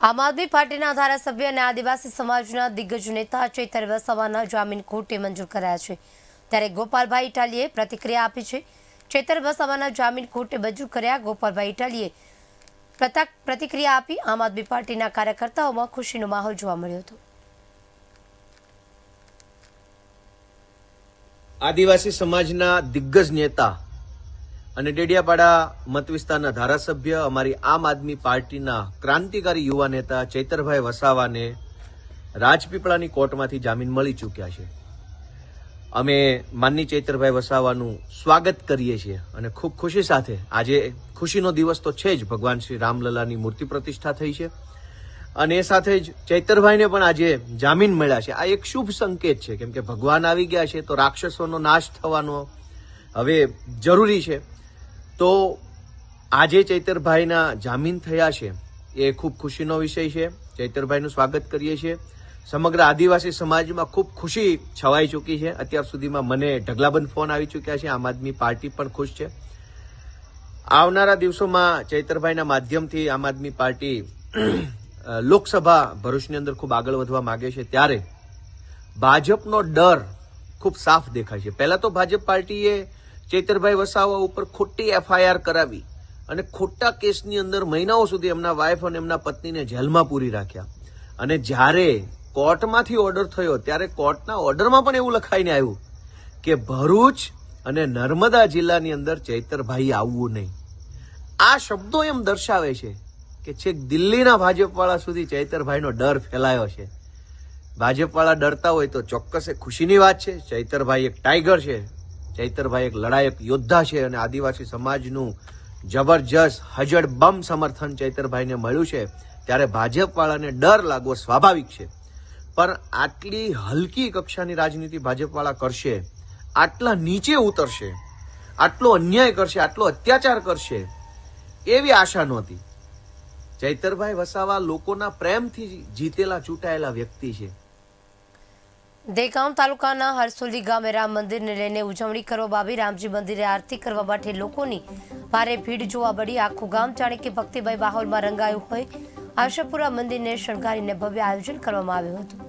આમ આદમી પાર્ટીના ધારાસભ્ય અને આદિવાસી સમાજના દિગ્ગજ નેતા ચૈતર વસાવાના જામીન કોર્ટે મંજૂર કરાયા છે। ત્યારે ગોપાલભાઈ ઇટાલીએ પ્રતિક્રિયા આપી છે। ચૈતર વસાવાના જામીન કોર્ટે મંજૂર કર્યા। ગોપાલભાઈ ઇટાલીએ પ્રતિક્રિયા આપી। આમ આદમી પાર્ટીના કાર્યકર્તાઓમાં ખુશીનો માહોલ જોવા મળ્યો હતો। આદિવાસી સમાજના દિગ્ગજ નેતા અને ડેડિયાપાડા મત વિસ્તારના ધારાસભ્ય અમારી આમ આદમી પાર્ટીના ક્રાંતિકારી યુવા નેતા ચૈતરભાઈ વસાવાને રાજપીપળાની કોર્ટમાંથી જામીન મળી ચૂક્યા છે। અમે માનની ચૈતરભાઈ વસાવાનું સ્વાગત કરીએ છીએ અને ખૂબ ખુશી સાથે આજે ખુશીનો દિવસ તો છે જ, ભગવાન શ્રી રામલલાની મૂર્તિ પ્રતિષ્ઠા થઈ છે અને એ સાથે જ ચૈતરભાઈને પણ આજે જામીન મળ્યા છે। આ એક શુભ સંકેત છે, કેમ કે ભગવાન આવી ગયા છે તો રાક્ષસોનો નાશ થવાનો હવે જરૂરી છે। તો આજે ચૈતરભાઈના જામીન થયા છે એ ખૂબ ખુશીનો વિષય છે। ચૈતરભાઈનું સ્વાગત કરીએ છીએ। સમગ્ર આદિવાસી સમાજમાં ખૂબ ખુશી છવાઈ ચૂકી છે। અત્યાર સુધીમાં મને ઢગલાબંધ ફોન આવી ચૂક્યા છે। આમ આદમી પાર્ટી પણ ખુશ છે। આવનારા દિવસોમાં ચૈતરભાઈના માધ્યમથી આમ આદમી પાર્ટી લોકસભા ભરૂચની અંદર ખૂબ આગળ વધવા માંગે છે। ત્યારે ભાજપનો ડર ખૂબ સાફ દેખાય છે। પહેલા તો ભાજપ પાર્ટીએ ચૈતરભાઈ વસાવા ઉપર ખોટી એફઆઈઆર કરાવી અને ખોટા કેસની અંદર મહિનાઓ સુધી એમના વાઇફ અને એમના પત્નીને જેલમાં પૂરી રાખ્યા અને જ્યારે કોર્ટમાંથી ઓર્ડર થયો ત્યારે કોર્ટના ઓર્ડરમાં પણ એવું લખાઈને આવ્યું કે ભરૂચ અને નર્મદા જિલ્લાની અંદર ચૈતરભાઈ આવવું નહીં। આ શબ્દો એમ દર્શાવે છે કે છેક દિલ્હીના ભાજપવાળા સુધી ચૈતરભાઈનો ડર ફેલાયો છે। ભાજપવાળા ડરતા હોય તો ચોક્કસ એ ખુશીની વાત છે। ચૈતરભાઈ એક ટાઈગર છે, ચૈતરભાઈ એક લડાયક યોદ્ધા છે અને આદિવાસી સમાજનું જબરજસ્ત હજડબમ સમર્થન ચૈતરભાઈને મળ્યું છે। ત્યારે ભાજપવાળાને ડર લાગવો સ્વાભાવિક છે, પણ આટલી હલકી કક્ષાની રાજનીતિ ભાજપવાળા કરશે, આટલા નીચે ઉતરશે, આટલો અન્યાય કરશે, આટલો અત્યાચાર કરશે એવી આશા નહોતી। ચૈતરભાઈ વસાવા લોકોના પ્રેમથી જીતેલા ચૂંટાયેલા વ્યક્તિ છે। દેગામ તાલુકાના હરસોલી ગામે રામ મંદિરને લઈને ઉજવણી કરવા બાબી રામજી મંદિરે આરતી કરવા માટે લોકોની ભારે ભીડ જોવા મળી। આખું ગામ જાણે કે ભક્તિમય માહોલમાં રંગાયું હોય। આશાપુરા મંદિરને શણગારીને ભવ્ય આયોજન કરવામાં આવ્યું હતું।